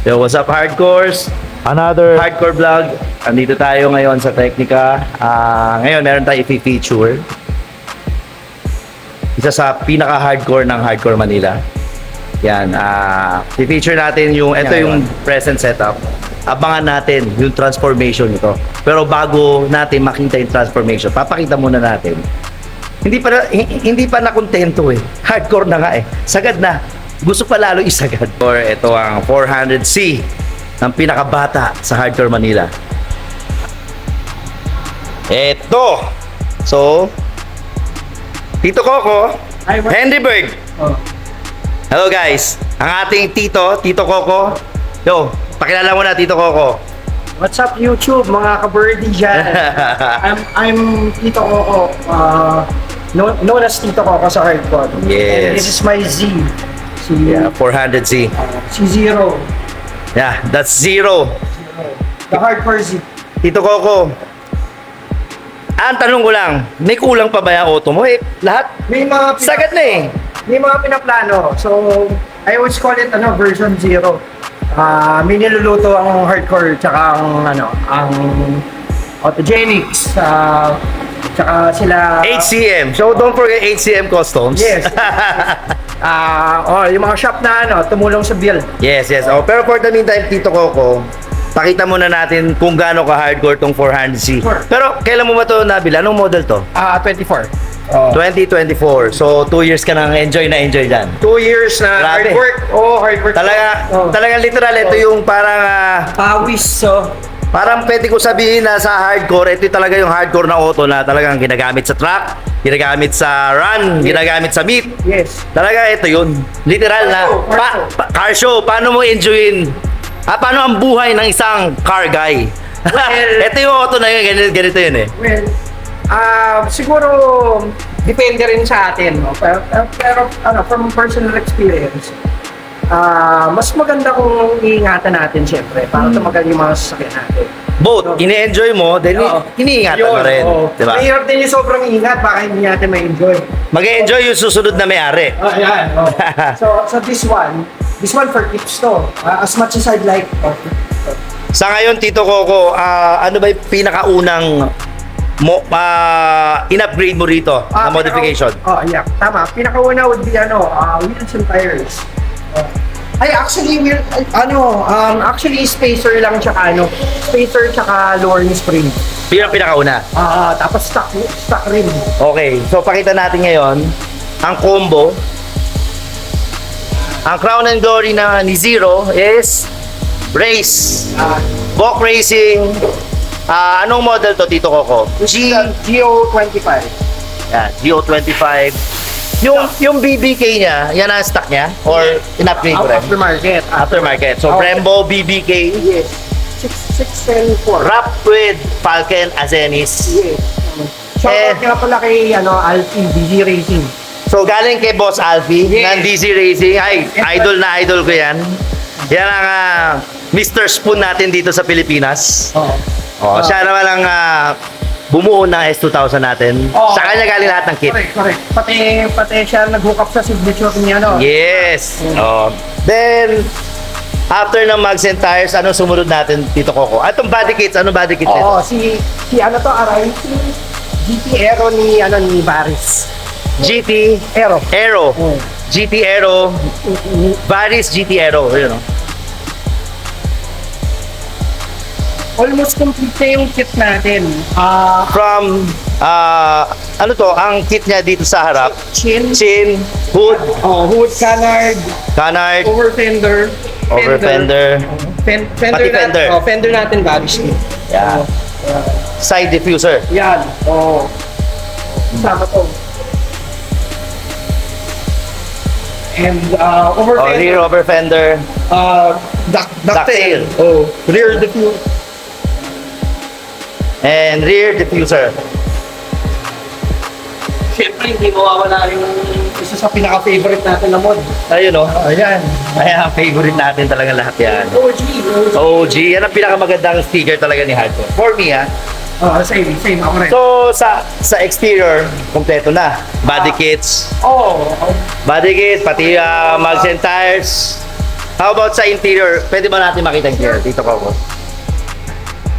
Yo, what's up hardcores? Another hardcore vlog. Andito tayo ngayon sa Technica. Ngayon meron tayong i-feature. Isa sa pinaka-hardcore ng Hardcore Manila. Yan, i-feature natin ito yung present setup. Abangan natin yung transformation nito. Pero bago natin makita yung transformation, papakita muna natin. Hindi pa nakontento eh. Hardcore na nga eh. Sagad na. Gusto pa lalo isagad. Ito ang 400C ng pinakabata sa Hardcore Manila. Ito. So, Tito Coco, Henry Berg. Hello guys. Ang ating Tito Coco. Yo, pakilala mo na Tito Coco. What's up YouTube, mga ka-birdie dyan? I'm Tito Coco, known as Tito Coco sa Hardcore. Yes. And this is my Z. Yeah, 400Z. C0. Yeah, that's zero. The Hardcore Z. Tito Coco, ang tanong ko lang, may kulang pa ba yung auto mo? Eh, lahat? Sagad na eh. May mga pinaplano. So, I always call it version 0. May niluluto ang Hardcore tsaka ang Autogenics. Tsaka sila... HCM. So, don't forget HCM Customs. Yes. Yung mga shop na tumulong sa build. Yes. Oh, pero for the meantime, Tito Coco, pakita muna natin kung gaano ka-hardcore tong 400C. Sure. Pero kailan mo ba ito nabili? Anong model to? 24. 2024. So, 2 years ka nang enjoy dyan. 2 years na Grabe. hard work. Hard work. Talagang literal, ito yung parang... Pawis, parang pwede ko sabihin na sa hardcore, ito talaga yung hardcore na auto na talagang ginagamit sa truck, ginagamit sa run, ginagamit sa meet. Yes. Talaga ito yun. Literal na car show. Paano mo enjoyin? Paano ang buhay ng isang car guy? Ito yung auto na yun, ganito yun eh. Well, siguro depende rin sa atin, no? Pero from personal experience, mas maganda kung iingatan natin siyempre para tumagal yung mga sasakyan natin. Both, ini-enjoy mo, then iniingatan mo rin. Diba? Mahirap din yung sobrang ingat, baka hindi natin ma-enjoy. Mag-enjoy yung susunod na may-ari. Ayan. So this one for tips to. As much as I'd like. Sa ngayon, Tito Coco, ano ba yung pinakaunang in-upgrade mo rito na modification? Yeah. Tama. Pinakauna would be wheels and tires. Actually spacer lang spacer tsaka lowering spring. Pinakauna. Tapos stock rim. Okay, so pakita natin ngayon ang combo. Ang crown and glory ni Zero is race. Bok Racing. Anong model to, Tito Coco? GO25. Yan, GO25. Yung BBK niya, yan ang stock niya? Or in-upgrade mo rin? Aftermarket. Aftermarket. So, Brembo BBK. Yes. 610-4. Wrap with Falcon Azenis. Yes. Shoutout nga pala kay Alfie, DZ Racing. So, galing kay Boss Alfie ng DC Racing. Ay, idol na idol ko yan. Yan ang Mr. Spoon natin dito sa Pilipinas. Siya naman ang bumuo ng S2000 natin. Sa kanya galing lahat ng kit. Correct. Pati siya nag-hook up sa signature niya, Yes. Then, after ng Mags and Tires, anong sumunod natin, Tito Coco? Atong body kits, anong body kits nito? Si Aray, GT Aero ni Baris. GT Aero. GT Aero. Varis GT Aero. Yun, no? Almost complete na yung kit natin. From, ang kit niya dito sa harap. Chin, hood, hood, canard, over fender, fender. Pati fender. Fender natin, Baris. Yeah. Side diffuser. Yan. Sama to. And over fender. Rear over fender. Ducktail. Rear diffuser. And rear diffuser. Siyempre, hindi mawawala yung isa sa pinaka-favorite natin na mod. Ayun, no? Ayan. Ayan, favorite natin talaga lahat yan. OG. Yan ang pinakamagandang sticker talaga ni Hardcore. For me, Same. Ako rin. So, sa exterior, kompleto na. Body kits. Oh. Body kits, pati mags and tires. How about sa interior? Pwede ba natin makita interior? Dito ko.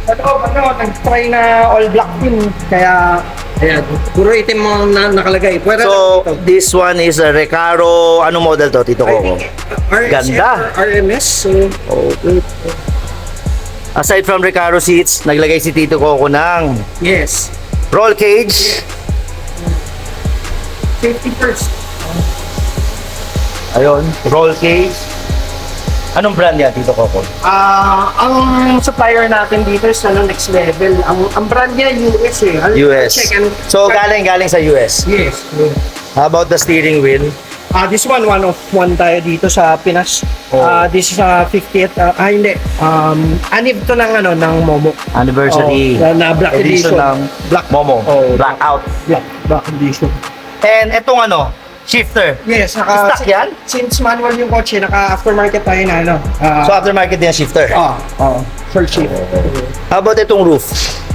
Nag-try na all black din. Kaya, ayan, puro itim mo na nakalagay. Pwede So, this one is a Recaro. Anong model to, Tito I Coco? think RSM Ganda. or RMS. So, Okay. Aside from Recaro seats, naglagay si Tito Coco ng yes. roll cage. Safety first. Ayun, roll cage. Anong brand yan, Tito Coco? Ang supplier natin dito is next level. Ang brand niya US eh. US. Check and So, galing sa US. yes. How about the steering wheel? This one of one tayo dito sa Pinas. Oh. This is 50th. Hindi. Anib to ng Momo. Anniversary Na black edition. ng Black Momo. Oh. Blackout. Black edition. And etong shifter. Yes, Stock yan? Since manual yung kotse, naka-aftermarket tayo na So, aftermarket din ang shifter. full shape. How about itong roof?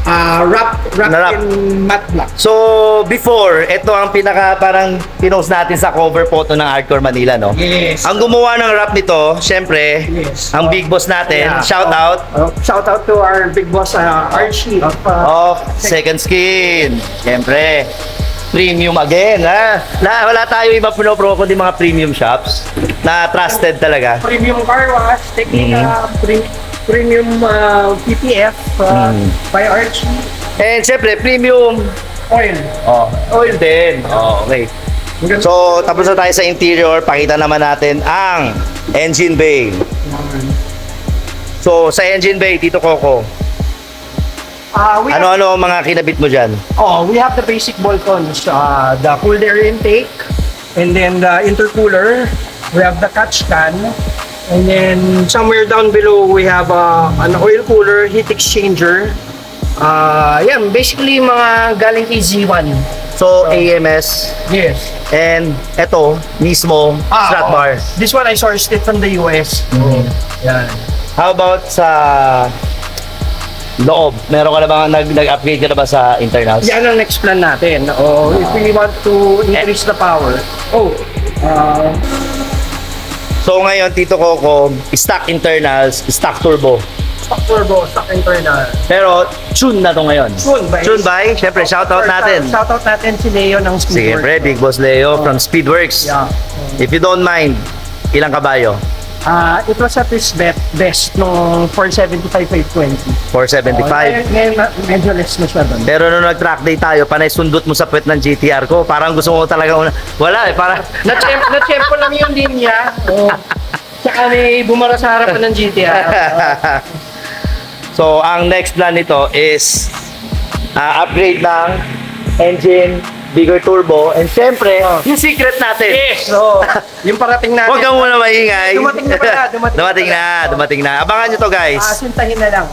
Wrap Na-wrap. in matte black. So, before, ito ang pinaka parang pinost natin sa cover photo ng Hardcore Manila, no? Yes. Ang gumawa ng wrap nito, syempre, Yes. ang big boss natin, Yeah. shout out, Shout out to our big boss, Archie of of Second Skin. Syempre, premium again, ha? Wala tayo iba pinopro kundi mga premium shops na trusted talaga. Premium Car Wash, Technica, Premium PPF by Archie. And syempre, premium Oil. oil din. Okay. So, tapos na tayo sa interior, pakita naman natin ang engine bay. So, sa engine bay, Tito Coco, We have, ano-ano ang mga kinabit mo dyan? we have the basic bolt-ons, the cooled air intake, and then the intercooler. We have the catch can, and then somewhere down below we have an oil cooler, heat exchanger. Yan, basically mga galing kay Z1. So, AMS, Yes. and eto, mismo, strut bar. This one I sourced it from the US. Yan. How about sa loob? Meron ka na ba, nag-upgrade ka na ba sa internals? Yan ang next plan natin. If we want to increase the power. So, ngayon, Tito Coco, stock internals, stock turbo. Stock turbo, stock internal. Pero, tune na to ngayon. Tune by? Siyempre, shoutout natin. Shoutout natin si Leo ng Speedworks. Siyempre, Big Boss Leo from Speedworks. Yeah. If you don't mind, ilang kabayo? It was at his best nung 475 520. 475. Ngayon medyo less na siya doon. Pero nung nag-track day tayo, panay sundot mo sa puwet ng GTR ko. Parang gusto mo talaga wala eh. Parang, Na-tempo lang yung linya. Tsaka may bumara sa harapan ng GTR. So, ang next plan nito is upgrade ng engine, bigger turbo, and syempre, yung secret natin. Yes! So, yung parating natin. Huwag ka muna maingay. Dumating na pala, dumating na. Abangan nyo to, guys. Sintahin na lang.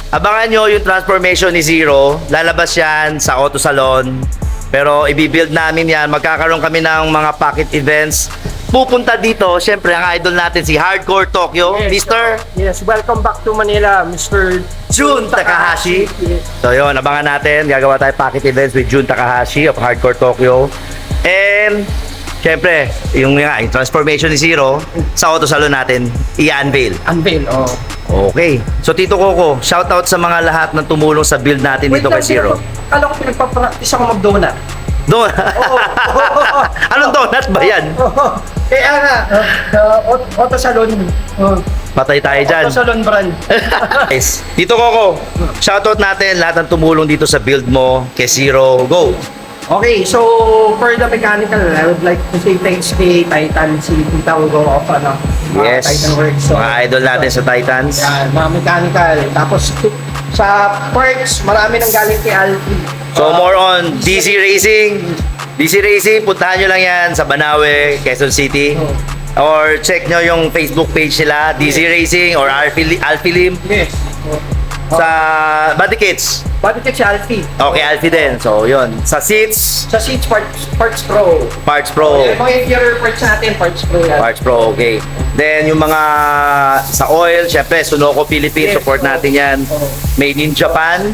Abangan nyo yung transformation ni Zero. Lalabas yan sa Auto Salon. Pero ibibuild namin yan. Magkakaroon kami ng mga pocket events. Pupunta dito, syempre, ang idol natin si Hardcore Tokyo, Mr. Yes, welcome back to Manila, Mr. Jun Takahashi. So yun, abangan natin. Gagawa tayo pocket events with Jun Takahashi of Hardcore Tokyo. And, syempre, yung transformation ni Zero sa Auto Salon natin, i-unveil. Unveil, Okay. So Tito Coco, shoutout sa mga lahat ng tumulong sa build natin dito kay Zero. Kala ko pinagpapractice ako mag-donut. Donut? Anong donut ba yan? Kaya nga, Auto Salon. Patay tayo dyan. Auto Salon brand. Guys, Tito Coco, shoutout natin lahat ng tumulong dito sa build mo kay Zero. Go! Okay, so for the mechanical, I would like to say thanks kay Titan, si Tita Ugo of Yes, Titan Works. So, mga idol natin sa Titans. yan, mga mechanical. Tapos sa parts, marami nang galing kay Alfie. So more on DC Racing. DC Racing, puntahan nyo lang yan sa Banawe, Quezon City. Or check nyo yung Facebook page nila, DC Racing or Alfie Lim. Yes. Sa Body Kits. Body kit si Alfie. Okay, Alfie din. So yun. Sa Seats, Sa Seats Parts Pro. Parts Pro. Yung mga interior parts natin, Parts Pro yan. Parts Pro, okay. Then yung mga sa oil, syempre, Sunoco Philippines, Yes. support natin yan. Made in Japan.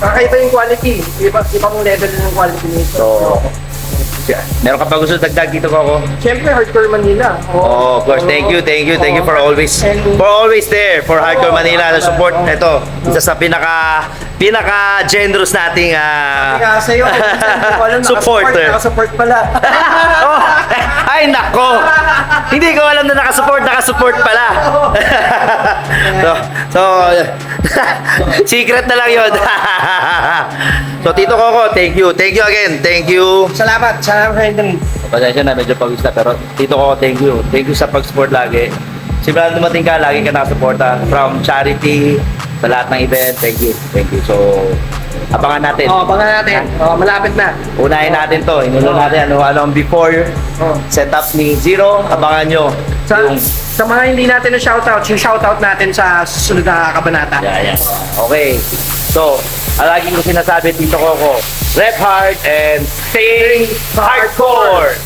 Kakaiba yung quality. Ibang level ng quality nito. So, Meron ka pa gusto dagdag dito, Coco? Siyempre, Hardcore Manila. Oh, of course. Thank you for always there for Hardcore Manila na support. Ito, isa sa pinaka generous nating Kaya sa'yo, supporter. Nakasupport pala. Oh, ay nako. Hindi ko alam na nakasupport pala. so secret na lang 'yon. So Tito Coco, thank you again. Thank you. Salamat, Henry. Pasensya na, medyo pagod na, pero Tito ko, thank you. Thank you sa pag-support lagi. Simula na dumating ka, lagi ka nakasuporta. From charity, sa lahat ng event, thank you. So, abangan natin. Abangan natin. Malapit na. Unahin natin to. Inulo natin ano ang before setup ni Zero. Abangan nyo. Sa mga hindi natin na shoutout, yung shoutout natin sa susunod na kabanata. Yeah. Okay. So, lagi ko sinasabi, Tito Coco, rep hard and stay hardcore!